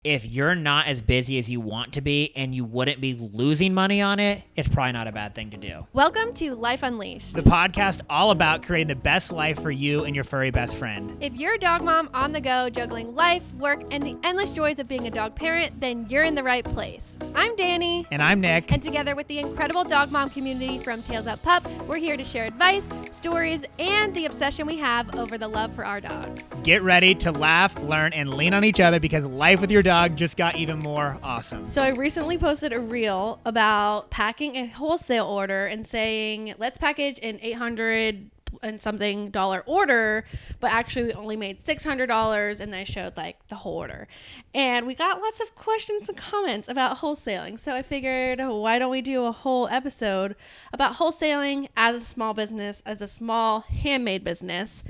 if you're not as busy as you want to be and you wouldn't be losing money on it, it's probably not a bad thing to do. Welcome to Life Unleashed, The podcast all about creating the best life for you and your furry best friend. If you're a dog mom on the go, juggling life, work, and the endless joys of being a dog parent, then you're in the right place. I'm Dani. And I'm Nick. And together with the incredible dog mom community from Tails Up Pup, we're here to share advice, stories, and the obsession we have over the love for our dogs. Get ready to laugh, learn, and lean on each other because life with your dog just got even more awesome. So I recently posted a reel about packing a wholesale order and saying, let's package an $800 and something order, but actually we only made $600, and I showed like the whole order. And we got lots of questions and comments about wholesaling. So I figured, why don't we do a whole episode about wholesaling as a small business, as a small handmade business,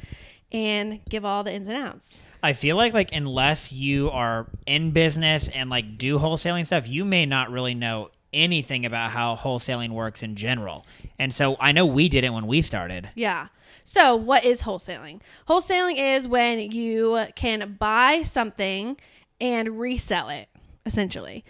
and give all the ins and outs. I feel like unless you are in business and like do wholesaling stuff, you may not really know anything about how wholesaling works in general. And so I know we did it when we started. Yeah. So what is wholesaling? Wholesaling is when you can buy something and resell it, essentially.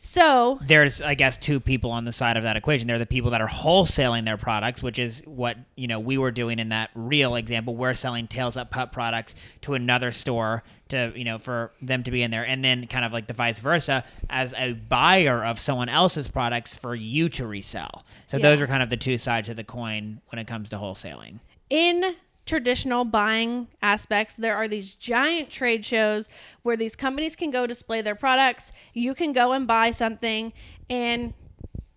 So there's, I guess, two people on the side of that equation. There are the people that are wholesaling their products, which is what, we were doing in that real example. We're selling Tails Up Pup products to another store to, for them to be in there. And then kind of like the vice versa as a buyer of someone else's products for you to resell. So those are kind of the two sides of the coin when it comes to wholesaling. In traditional buying aspects, there are these giant trade shows where these companies can go display their products. You can go and buy something and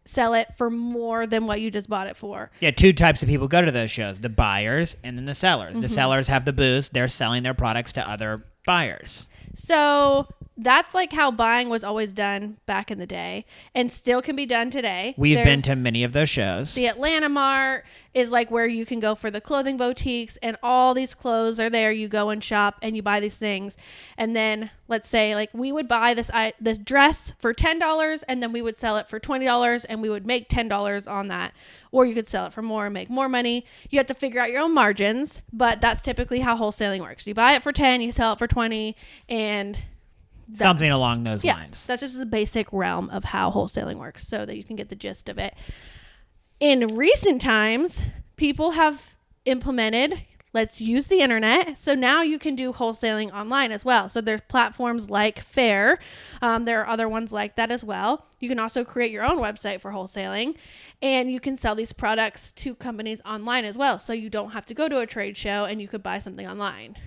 sell it for more than what you just bought it for. Yeah, two types of people go to those shows, the buyers and then the sellers. Mm-hmm. The sellers have the booths. They're selling their products to other buyers. So that's like how buying was always done back in the day and still can be done today. We've been to many of those shows. The Atlanta Mart is like where you can go for the clothing boutiques, and all these clothes are there. You go and shop and you buy these things. And then let's say like we would buy this dress for $10 and then we would sell it for $20 and we would make $10 on that. Or you could sell it for more and make more money. You have to figure out your own margins, but that's typically how wholesaling works. You buy it for 10, you sell it for 20, and something along those lines. That's just the basic realm of how wholesaling works so that you can get the gist of it. In recent times, people have implemented, let's use the internet. So now you can do wholesaling online as well. So there's platforms like Fair. There are other ones like that as well. You can also create your own website for wholesaling, and you can sell these products to companies online as well. So you don't have to go to a trade show, and you could buy something online.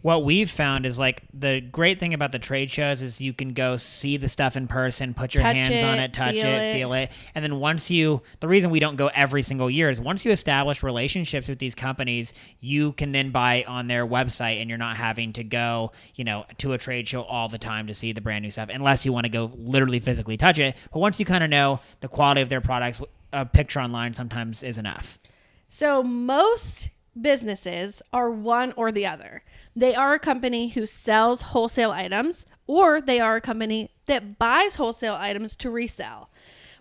What we've found is like the great thing about the trade shows is you can go see the stuff in person, put your hands on it, touch it, feel it. And then the reason we don't go every single year is once you establish relationships with these companies, you can then buy on their website and you're not having to go, to a trade show all the time to see the brand new stuff unless you want to go literally physically touch it. But once you kind of know the quality of their products, a picture online sometimes is enough. So most businesses are one or the other. They are a company who sells wholesale items, or they are a company that buys wholesale items to resell.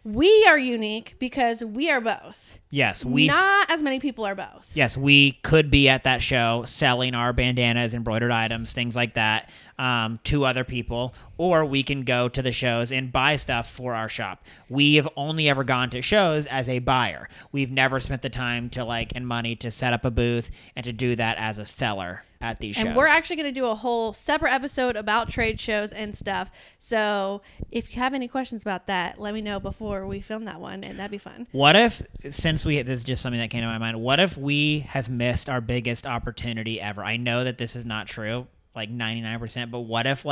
We are unique because we are both. Yes, not as many people are both. Yes, we could be at that show selling our bandanas, embroidered items, things like that, to other people, or we can go to the shows and buy stuff for our shop. We have only ever gone to shows as a buyer. We've never spent the time and money to set up a booth and to do that as a seller at these shows. And we're actually going to do a whole separate episode about trade shows and stuff. So if you have any questions about that, let me know before we film that one, and that'd be fun. What if, this is just something that came to my mind, what if we have missed our biggest opportunity ever? I know that this is not true, like 99%, but what if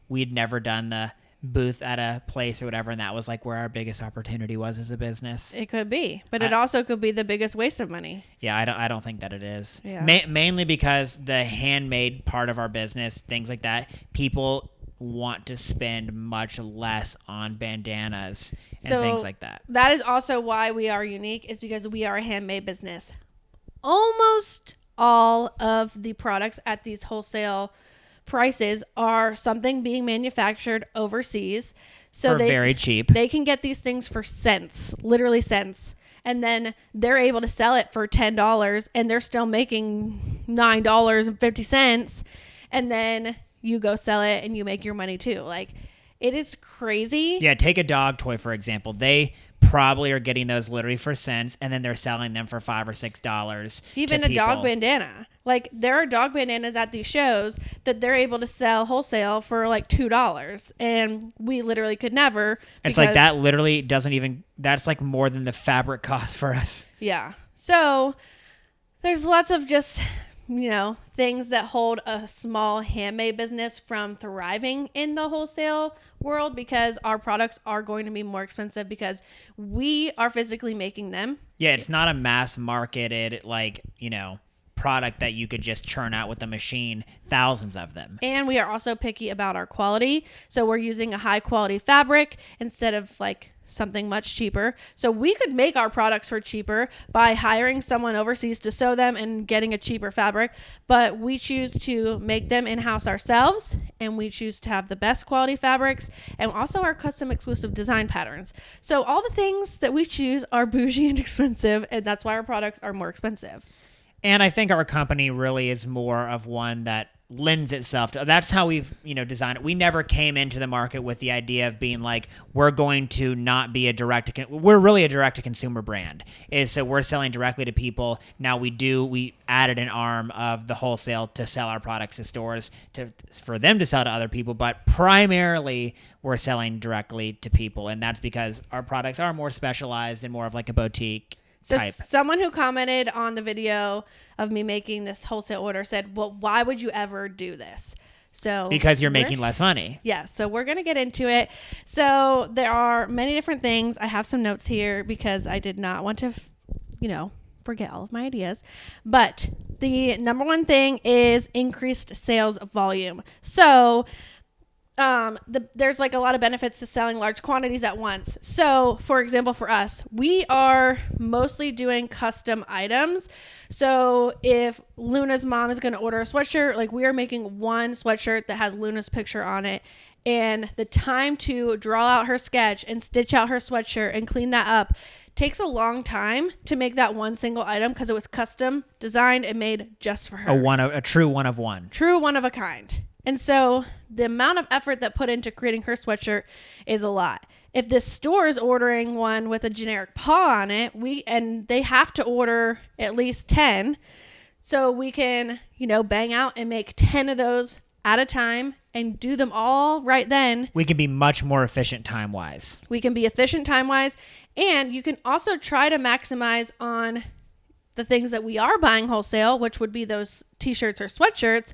we'd never done the booth at a place or whatever, and that was where our biggest opportunity was as a business? It could be, but it also could be the biggest waste of money. Yeah, I don't think that it is. Yeah. Mainly because the handmade part of our business, things like that, people want to spend much less on bandanas and things like that. That is also why we are unique, is because we are a handmade business. Almost all of the products at these wholesale prices are something being manufactured overseas. So very cheap. They can get these things for cents, literally cents. And then they're able to sell it for $10 and they're still making $9.50. And then you go sell it and you make your money too. It is crazy. Yeah, take a dog toy, for example. They probably are getting those literally for cents, and then they're selling them for $5 or $6. Even a dog bandana. Like, there are dog bandanas at these shows that they're able to sell wholesale for like $2, and we literally could never. It's like that literally doesn't even. That's like more than the fabric cost for us. Yeah. So there's lots of just, things that hold a small handmade business from thriving in the wholesale world, because our products are going to be more expensive because we are physically making them. Yeah, it's not a mass marketed, product that you could just churn out with a machine, thousands of them. And we are also picky about our quality. So we're using a high quality fabric instead of something much cheaper. So we could make our products for cheaper by hiring someone overseas to sew them and getting a cheaper fabric, but we choose to make them in-house ourselves, and we choose to have the best quality fabrics and also our custom exclusive design patterns. So all the things that we choose are bougie and expensive, and that's why our products are more expensive. And I think our company really is more of one that lends itself to, that's how we've, designed it. We never came into the market with the idea of being like, we're going to not be we're really a direct to consumer brand. So we're selling directly to people. Now we added an arm of the wholesale to sell our products to stores for them to sell to other people, but primarily we're selling directly to people. And that's because our products are more specialized and more of like a boutique type. So someone who commented on the video of me making this wholesale order said, well, why would you ever do this? So because you're making less money. Yeah. So we're going to get into it. So there are many different things. I have some notes here because I did not want to, forget all of my ideas. But the number one thing is increased sales volume. So there's a lot of benefits to selling large quantities at once. So for example, for us, we are mostly doing custom items. So if Luna's mom is going to order a sweatshirt, we are making one sweatshirt that has Luna's picture on it. And the time to draw out her sketch and stitch out her sweatshirt and clean that up takes a long time to make that one single item because it was custom designed and made just for her. A true one of one. True one of a kind. And so the amount of effort that put into creating her sweatshirt is a lot. If this store is ordering one with a generic paw on it, and they have to order at least 10. So we can, bang out and make 10 of those at a time and do them all right then. We can be much more efficient time-wise. We can be efficient time-wise. And you can also try to maximize on the things that we are buying wholesale, which would be those t-shirts or sweatshirts.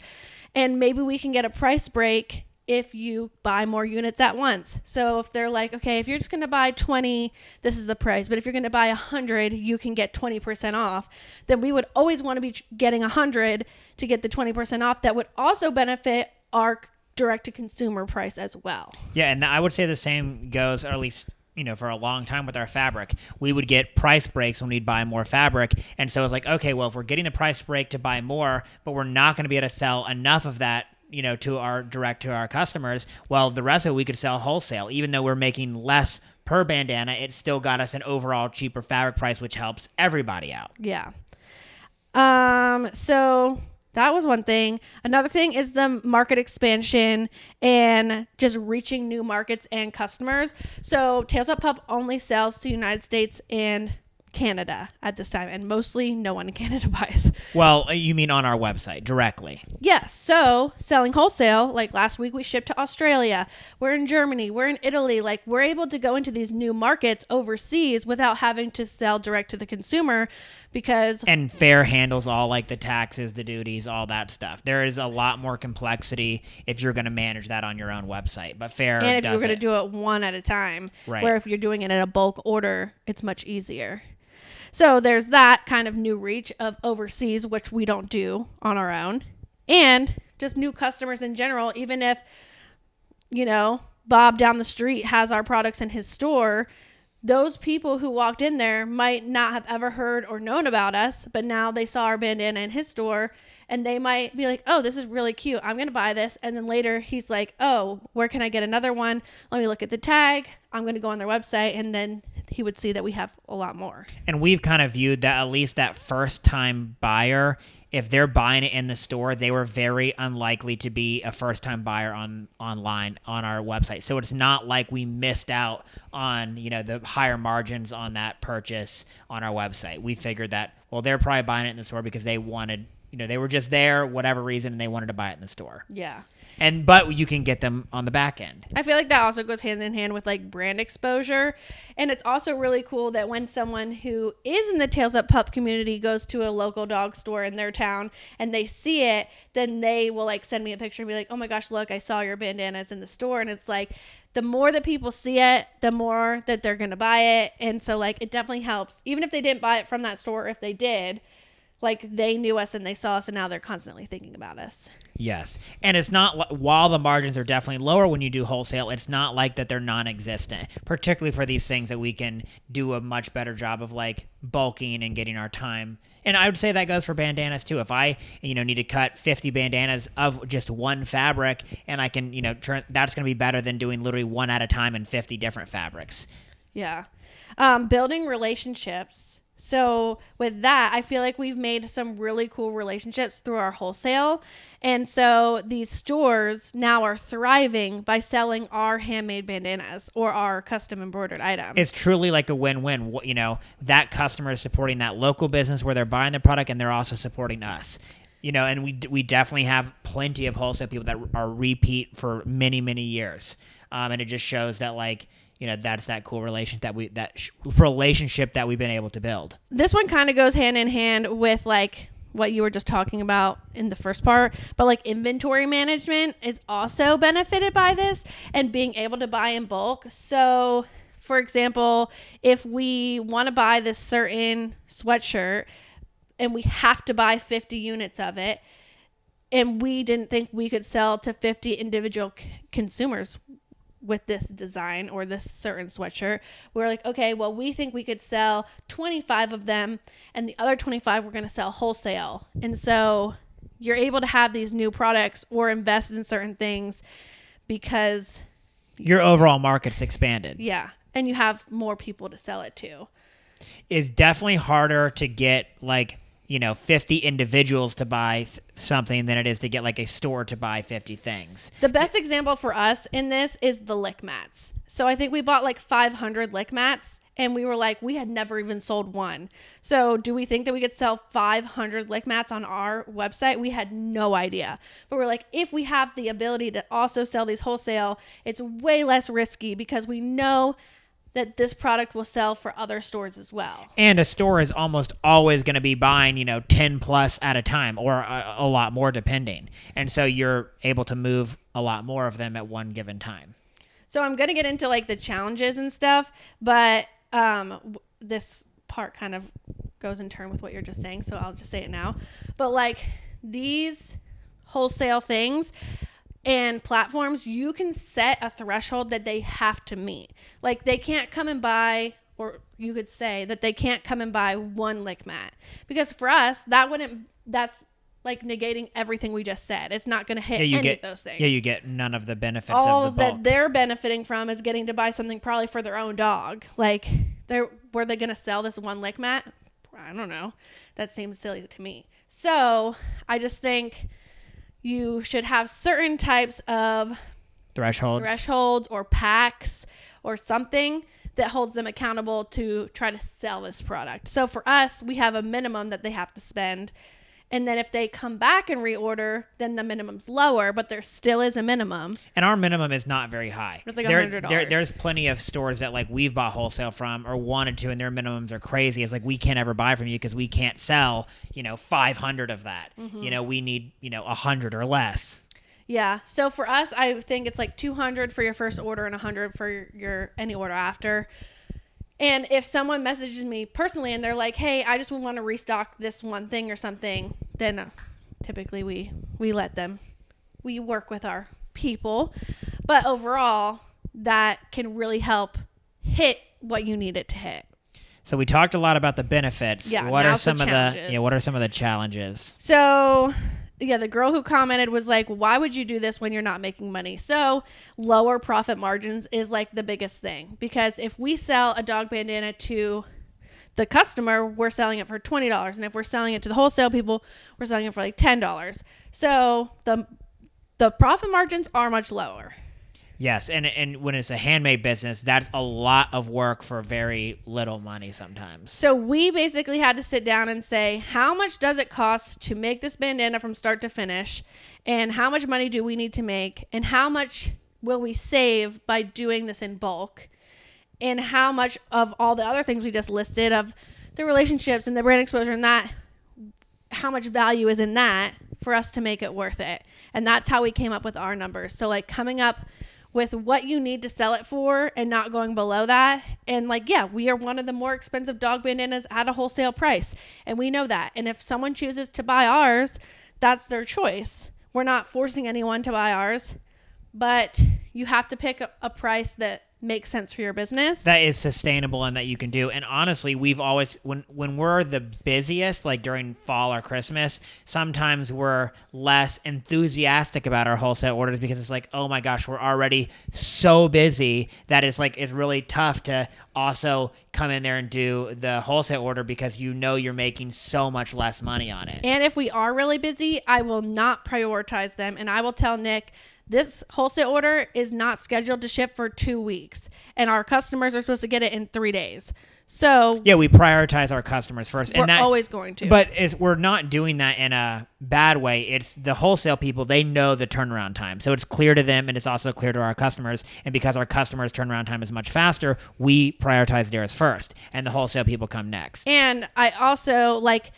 And maybe we can get a price break if you buy more units at once. So if they're like, okay, if you're just going to buy 20, this is the price. But if you're going to buy 100, you can get 20% off. Then we would always want to be getting 100 to get the 20% off. That would also benefit our direct-to-consumer price as well. Yeah, and I would say the same goes, or at least for a long time with our fabric. We would get price breaks when we'd buy more fabric. And so it's like, okay, well, if we're getting the price break to buy more, but we're not going to be able to sell enough of that, to our customers, well, the rest of it we could sell wholesale. Even though we're making less per bandana, it still got us an overall cheaper fabric price, which helps everybody out. Yeah. So that was one thing. Another thing is the market expansion and just reaching new markets and customers. So Tails Up Pup only sells to the United States and Canada at this time, and mostly no one in Canada buys. Well, you mean on our website directly? Yes. So selling wholesale, last week we shipped to Australia. We're in Germany. We're in Italy. We're able to go into these new markets overseas without having to sell direct to the consumer because... And Fair handles all the taxes, the duties, all that stuff. There is a lot more complexity if you're going to manage that on your own website. But Fair and if does you're going to do it one at a time, right. Where if you're doing it in a bulk order, it's much easier. So there's that kind of new reach of overseas, which we don't do on our own. And just new customers in general, even if, Bob down the street has our products in his store, those people who walked in there might not have ever heard or known about us, but now they saw our bandana in his store And they might be like, oh, this is really cute. I'm going to buy this. And then later he's like, oh, where can I get another one? Let me look at the tag. I'm going to go on their website. And then he would see that we have a lot more. And we've kind of viewed that at least that first time buyer, if they're buying it in the store, they were very unlikely to be a first time buyer online on our website. So it's not like we missed out on, the higher margins on that purchase on our website. We figured that, well, they're probably buying it in the store because they wanted, they were just there, whatever reason, and they wanted to buy it in the store. Yeah. But you can get them on the back end. I feel like that also goes hand in hand with like brand exposure. And it's also really cool that when someone who is in the Tails Up Pup community goes to a local dog store in their town and they see it, then they will like send me a picture and be like, oh my gosh, look, I saw your bandanas in the store. And it's like, the more that people see it, the more that they're going to buy it. And so like, it definitely helps. Even if they didn't buy it from that store, if they did, like they knew us and they saw us and now they're constantly thinking about us. Yes. And it's not, while the margins are definitely lower when you do wholesale, it's not like that they're non-existent, particularly for these things that we can do a much better job of like bulking and getting our time. And I would say that goes for bandanas too. If I, need to cut 50 bandanas of just one fabric and I can, that's going to be better than doing literally one at a time in 50 different fabrics. Yeah. Building relationships. So with that, I feel like we've made some really cool relationships through our wholesale. And so these stores now are thriving by selling our handmade bandanas or our custom embroidered items. It's truly like a win-win. That customer is supporting that local business where they're buying the product and they're also supporting us. And we definitely have plenty of wholesale people that are repeat for many, many years. And it just shows that like, that's that cool relationship relationship that we've been able to build. This one kind of goes hand in hand with like what you were just talking about in the first part, but like inventory management is also benefited by this and being able to buy in bulk. So for example, if we want to buy this certain sweatshirt and we have to buy 50 units of it, and we didn't think we could sell to 50 individual consumers with this design or this certain sweatshirt, we're like, okay, well, we think we could sell 25 of them and the other 25 we're going to sell wholesale. And so you're able to have these new products or invest in certain things because your overall market's expanded. Yeah. And you have more people to sell it to. It's definitely harder to get like 50 individuals to buy something than it is to get like a store to buy 50 things. The best example for us in this is the lick mats. So I think we bought like 500 lick mats and we were like, we had never even sold one. So do we think that we could sell 500 lick mats on our website? We had no idea. But we're like, if we have the ability to also sell these wholesale, it's way less risky because we know that this product will sell for other stores as well. And a store is almost always going to be buying, 10 plus at a time or a lot more depending. And so you're able to move a lot more of them at one given time. So I'm going to get into like the challenges and stuff, but this part kind of goes in turn with what you're just saying. So I'll just say it now. But like these wholesale things and platforms, you can set a threshold that they have to meet. Like they can't come and buy, or you could say that they can't come and buy one lick mat. Because for us, that's like negating everything we just said. It's not going to hit any of those things. Yeah, you get none of the benefits all of the bulk. That they're benefiting from is getting to buy something probably for their own dog. Like were they going to sell this one lick mat? I don't know. That seems silly to me. So I just think you should have certain types of thresholds or packs or something that holds them accountable to try to sell this product. So for us, we have a minimum that they have to spend. And then if they come back and reorder, then the minimum's lower, but there still is a minimum. And our minimum is not very high. It's like $100. There's plenty of stores that like we've bought wholesale from or wanted to, and their minimums are crazy. It's like, we can't ever buy from you because we can't sell, 500 of that. Mm-hmm. We need, 100 or less. Yeah. So for us, I think it's like 200 for your first order and 100 for your any order after. And if someone messages me personally and they're like, hey, I just want to restock this one thing or something, then typically we let them. We work with our people. But overall, that can really help hit what you need it to hit. So we talked a lot about the benefits. Yeah, what now are some the of challenges. the what are some of the challenges? So, yeah, the girl who commented was like, why would you do this when you're not making money? So lower profit margins is like the biggest thing, because if we sell a dog bandana to the customer, we're selling it for $20. And if we're selling it to the wholesale people, we're selling it for like $10. So the profit margins are much lower. Yes, and when it's a handmade business, that's a lot of work for very little money sometimes. So we basically had to sit down and say, how much does it cost to make this bandana from start to finish? And how much money do we need to make? And how much will we save by doing this in bulk? And how much of all the other things we just listed, of the relationships and the brand exposure and that, how much value is in that for us to make it worth it? And that's how we came up with our numbers. So like coming up with what you need to sell it for and not going below that. And like, yeah, we are one of the more expensive dog bandanas at a wholesale price. And we know that. And if someone chooses to buy ours, that's their choice. We're not forcing anyone to buy ours, but you have to pick a price that makes sense for your business, that is sustainable and that you can do. And honestly, we've always, when we're the busiest, like during fall or Christmas, sometimes we're less enthusiastic about our wholesale orders, because it's like, oh my gosh, we're already so busy that it's like, it's really tough to also come in there and do the wholesale order, because you know you're making so much less money on it. And if we are really busy, I will not prioritize them, and I will tell Nick, this wholesale order is not scheduled to ship for 2 weeks, and our customers are supposed to get it in 3 days. So yeah, we prioritize our customers first. We're always going to. But we're not doing that in a bad way. It's the wholesale people, they know the turnaround time. So it's clear to them, and it's also clear to our customers. And because our customers' turnaround time is much faster, we prioritize theirs first, and the wholesale people come next. And I also, like,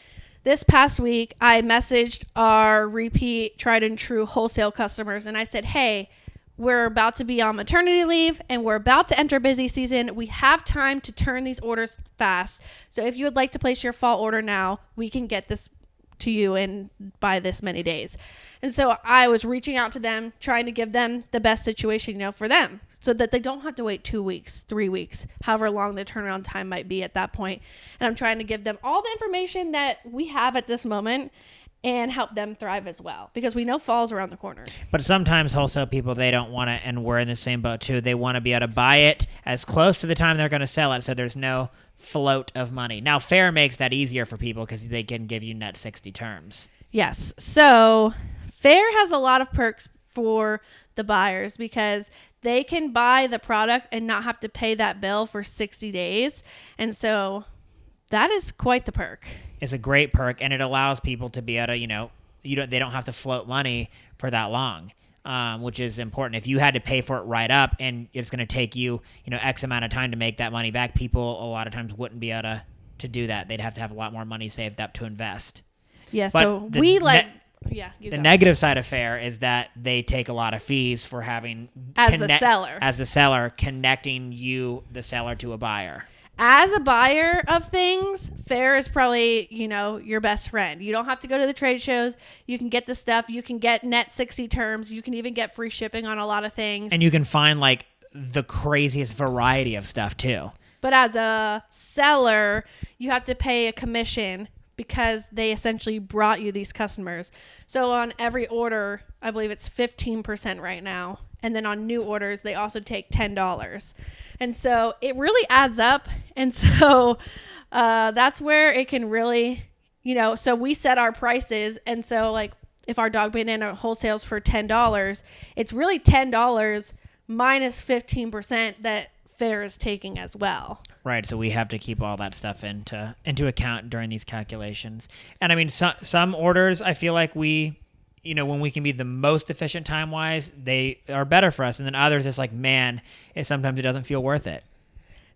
this past week, I messaged our repeat tried and true wholesale customers, and I said, hey, we're about to be on maternity leave and we're about to enter busy season. We have time to turn these orders fast. So if you would like to place your fall order now, we can get this to you in by this many days. And so I was reaching out to them, trying to give them the best situation, for them, so that they don't have to wait 2 weeks, 3 weeks, however long the turnaround time might be at that point. And I'm trying to give them all the information that we have at this moment and help them thrive as well, because we know fall's around the corner. But sometimes wholesale people, they don't want to, and we're in the same boat too, they want to be able to buy it as close to the time they're going to sell it, so there's no float of money. Now, Fair makes that easier for people because they can give you net 60 terms. Yes. So Fair has a lot of perks for the buyers, because they can buy the product and not have to pay that bill for 60 days. And so that is quite the perk. It's a great perk, and it allows people to be able to, they don't have to float money for that long, which is important. If you had to pay for it right up and it's going to take you, X amount of time to make that money back, people a lot of times wouldn't be able to do that. They'd have to have a lot more money saved up to invest. Yeah, but so we like... Yeah, the negative side of Fair is that they take a lot of fees for having as the seller connecting you, the seller, to a buyer. As a buyer of things, Fair is probably, your best friend. You don't have to go to the trade shows. You can get the stuff. You can get net 60 terms. You can even get free shipping on a lot of things. And you can find like the craziest variety of stuff too. But as a seller, you have to pay a commission, because they essentially brought you these customers. So on every order, I believe it's 15% right now. And then on new orders, they also take $10. And so it really adds up. And so that's where it can really, so we set our prices. And so like if our dog bandana wholesales for $10, it's really $10 minus 15% that Fair is taking as well. Right, so we have to keep all that stuff into account during these calculations. And I mean, some orders, I feel like we, when we can be the most efficient time-wise, they are better for us. And then others, it's like, man, sometimes it doesn't feel worth it.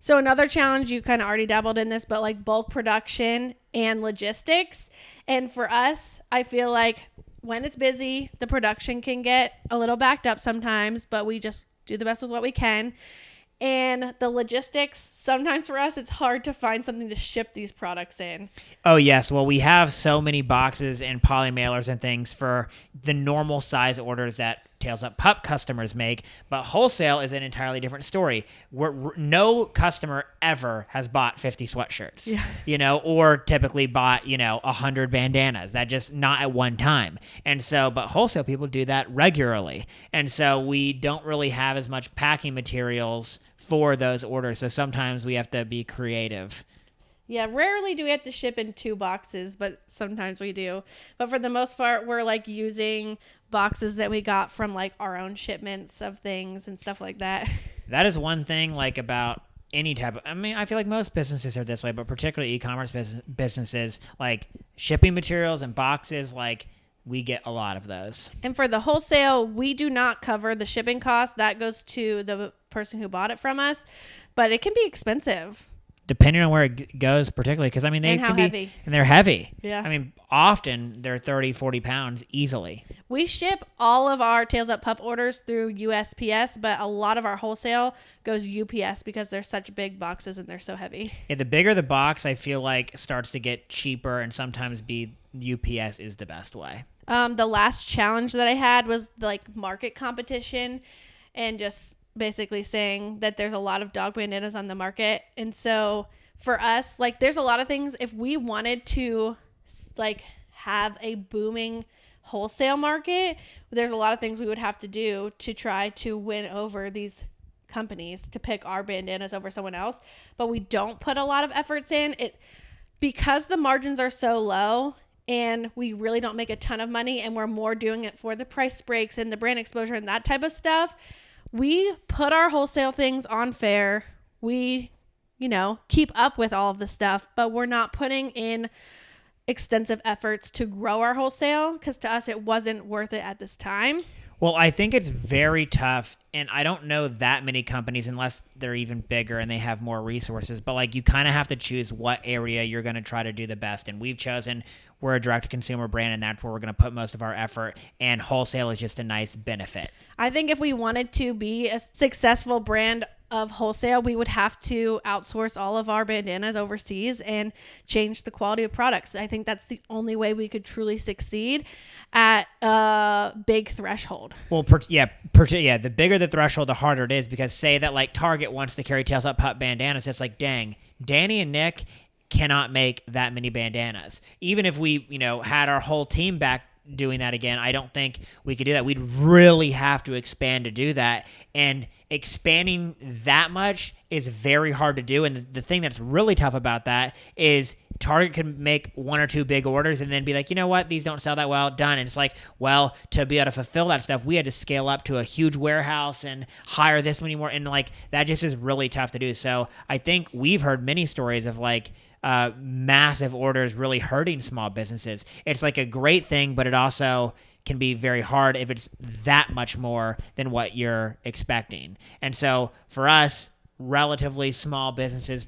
So another challenge, you kind of already dabbled in this, but like bulk production and logistics. And for us, I feel like when it's busy, the production can get a little backed up sometimes, but we just do the best with what we can. And the logistics, sometimes for us, it's hard to find something to ship these products in. Oh, yes. Well, we have so many boxes and poly mailers and things for the normal size orders that Tails Up Pup customers make. But wholesale is an entirely different story. No customer ever has bought 50 sweatshirts, or typically bought, 100 bandanas. That just not at one time. And so, but wholesale people do that regularly. And so we don't really have as much packing materials for those orders. So sometimes we have to be creative. Yeah, rarely do we have to ship in 2 boxes, but sometimes we do. But for the most part, we're like using boxes that we got from like our own shipments of things and stuff like that. That is one thing like about any type of, I feel like most businesses are this way, but particularly e-commerce businesses, like shipping materials and boxes, like we get a lot of those. And for the wholesale, we do not cover the shipping cost. That goes to the person who bought it from us, but it can be expensive. Depending on where it goes, particularly, because, they can be heavy. And they're heavy. Yeah. Often they're 30, 40 pounds easily. We ship all of our Tails Up Pup orders through USPS, but a lot of our wholesale goes UPS because they're such big boxes and they're so heavy. Yeah, the bigger the box, I feel like starts to get cheaper, and sometimes UPS is the best way. The last challenge that I had was like market competition and just basically saying that there's a lot of dog bandanas on the market. And so for us, like there's a lot of things, if we wanted to like have a booming wholesale market, there's a lot of things we would have to do to try to win over these companies to pick our bandanas over someone else. But we don't put a lot of efforts in it because the margins are so low and we really don't make a ton of money, and we're more doing it for the price breaks and the brand exposure and that type of stuff. We put our wholesale things on Fair. We, keep up with all of the stuff, but we're not putting in extensive efforts to grow our wholesale because to us, it wasn't worth it at this time. Well, I think it's very tough, and I don't know that many companies unless they're even bigger and they have more resources, but like you kind of have to choose what area you're going to try to do the best. And we've chosen, we're a direct-to-consumer brand, and that's where we're going to put most of our effort, and wholesale is just a nice benefit. I think if we wanted to be a successful brand of wholesale, we would have to outsource all of our bandanas overseas and change the quality of products. I think that's the only way we could truly succeed at a big threshold. Well, the bigger the threshold, the harder it is, because say that like Target wants to carry Tails Up Pup bandanas, it's like, dang, Dani and Nick cannot make that many bandanas. Even if we, had our whole team back doing that again, I don't think we could do that. We'd really have to expand to do that. And expanding that much is very hard to do. And the thing that's really tough about that is Target could make 1 or 2 big orders and then be like, you know what, these don't sell that well, done. And it's like, well, to be able to fulfill that stuff, we had to scale up to a huge warehouse and hire this many more. And like, that just is really tough to do. So I think we've heard many stories of like, massive orders really hurting small businesses. It's like a great thing, but it also can be very hard if it's that much more than what you're expecting. And so for us, relatively small businesses,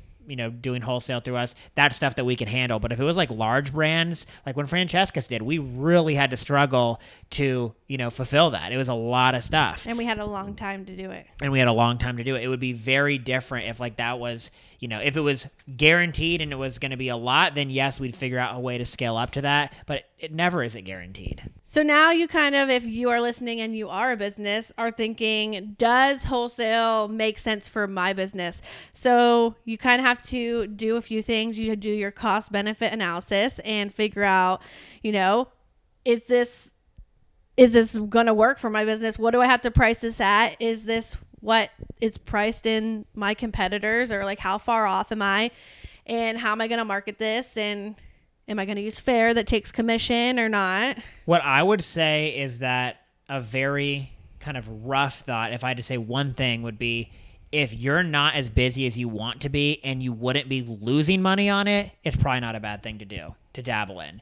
doing wholesale through us, that's stuff that we can handle. But if it was like large brands, like when Francesca's did, we really had to struggle to, fulfill that. It was a lot of stuff. And we had a long time to do it. It would be very different if like that was, if it was guaranteed and it was going to be a lot, then yes, we'd figure out a way to scale up to that. But it never is guaranteed. So now you kind of, if you are listening and you are a business, are thinking, does wholesale make sense for my business? So you kind of have to do a few things. You do your cost benefit analysis and figure out, is this going to work for my business? What do I have to price this at? Is this what is priced in my competitors, or like how far off am I, and how am I going to market this, and am I going to use Fair that takes commission or not? What I would say is that a very kind of rough thought, if I had to say one thing, would be if you're not as busy as you want to be and you wouldn't be losing money on it, it's probably not a bad thing to do, to dabble in.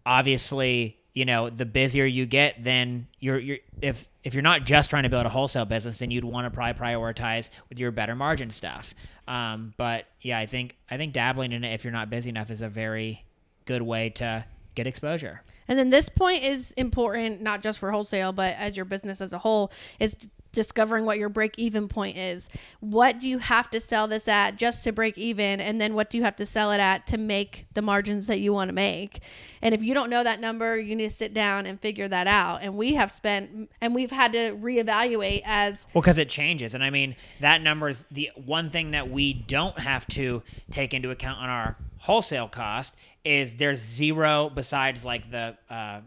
Obviously, the busier you get, then if you're not just trying to build a wholesale business, then you'd want to probably prioritize with your better margin stuff. But yeah, I think dabbling in it if you're not busy enough is a very good way to get exposure. And then this point is important, not just for wholesale, but as your business as a whole, is discovering what your break even point is. What do you have to sell this at just to break even? And then what do you have to sell it at to make the margins that you want to make? And if you don't know that number, you need to sit down and figure that out. And we've had to reevaluate as well, because it changes. And I mean, that number is the one thing that we don't have to take into account on our wholesale cost is there's zero besides like the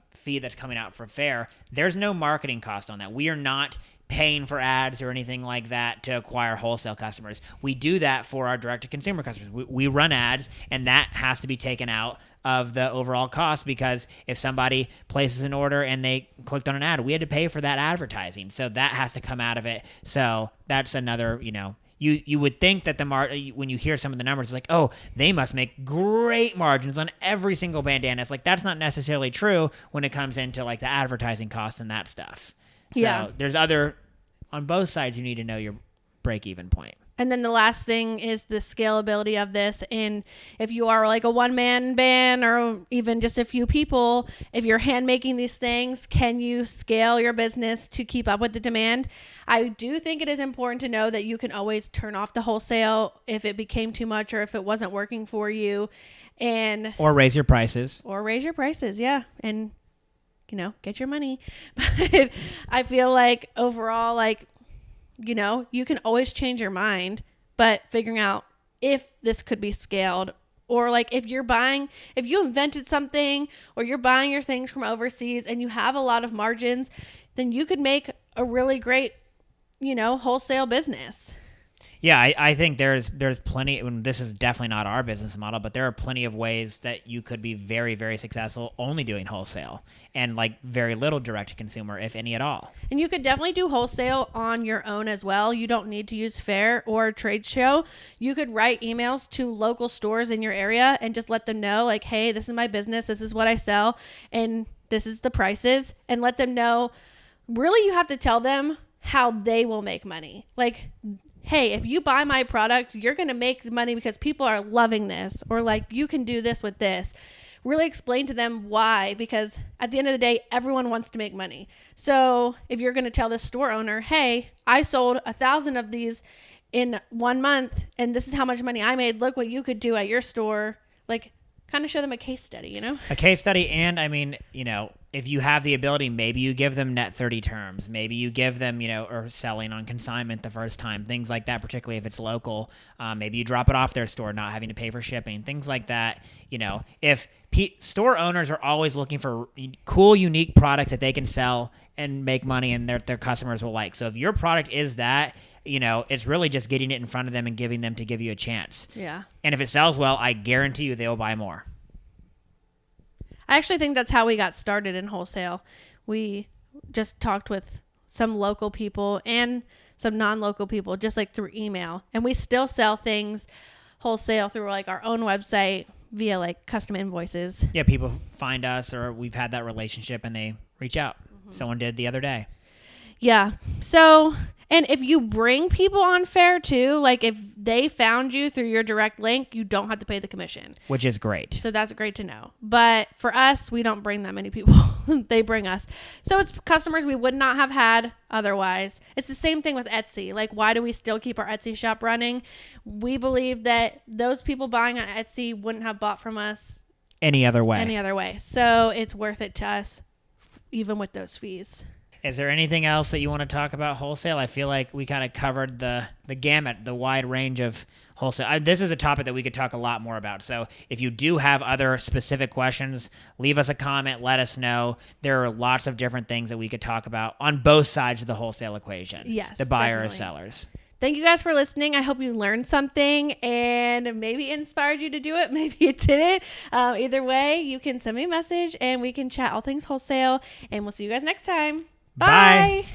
fee that's coming out for fair. There's no marketing cost on that. We are not paying for ads or anything like that to acquire wholesale customers. We do that for our direct-to-consumer customers. We run ads, and that has to be taken out of the overall cost, because if somebody places an order and they clicked on an ad, we had to pay for that advertising. So that has to come out of it. So that's another, you would think that when you hear some of the numbers, it's like, oh, they must make great margins on every single bandana. It's like, that's not necessarily true when it comes into like the advertising cost and that stuff. So there's on both sides, you need to know your break-even point. And then the last thing is the scalability of this. And if you are like a one-man band or even just a few people, if you're hand making these things, can you scale your business to keep up with the demand? I do think it is important to know that you can always turn off the wholesale if it became too much or if it wasn't working for you. Or raise your prices. Yeah. And get your money. But I feel like overall, you can always change your mind, but figuring out if this could be scaled, or like if you invented something or you're buying your things from overseas and you have a lot of margins, then you could make a really great, wholesale business. Yeah, I think there's plenty, and this is definitely not our business model, but there are plenty of ways that you could be very, very successful only doing wholesale and like very little direct to consumer, if any at all. And you could definitely do wholesale on your own as well. You don't need to use fair or a trade show. You could write emails to local stores in your area and just let them know like, hey, this is my business. This is what I sell. And this is the prices, and let them know. Really, you have to tell them how they will make money. Like, hey, if you buy my product, you're going to make money because people are loving this, or like you can do this with this. Really explain to them why, because at the end of the day, everyone wants to make money. So if you're going to tell the store owner, hey, I sold 1,000 of these in 1 month and this is how much money I made, look what you could do at your store. Like, kind of show them a case study, A case study. And I mean, if you have the ability, maybe you give them net 30 terms. Maybe you give them, or selling on consignment the first time, things like that, particularly if it's local. Maybe you drop it off their store, not having to pay for shipping, things like that. If store owners are always looking for cool, unique products that they can sell and make money and their customers will like. So if your product is that, it's really just getting it in front of them and giving them to give you a chance. Yeah. And if it sells well, I guarantee you they'll buy more. I actually think that's how we got started in wholesale. We just talked with some local people and some non-local people, just like through email. And we still sell things wholesale through like our own website via like custom invoices. Yeah, people find us, or we've had that relationship and they reach out. Mm-hmm. Someone did the other day. Yeah. So, and if you bring people on fair too, like if they found you through your direct link, you don't have to pay the commission. Which is great. So that's great to know. But for us, we don't bring that many people. They bring us. So it's customers we would not have had otherwise. It's the same thing with Etsy. Like, why do we still keep our Etsy shop running? We believe that those people buying on Etsy wouldn't have bought from us any other way. So it's worth it to us, even with those fees. Is there anything else that you want to talk about wholesale? I feel like we kind of covered the gamut, the wide range of wholesale. This is a topic that we could talk a lot more about. So if you do have other specific questions, leave us a comment, let us know. There are lots of different things that we could talk about on both sides of the wholesale equation. Yes, the buyer definitely. or sellers. Thank you guys for listening. I hope you learned something and maybe inspired you to do it. Maybe it didn't. Either way, you can send me a message and we can chat all things wholesale. And we'll see you guys next time. Bye.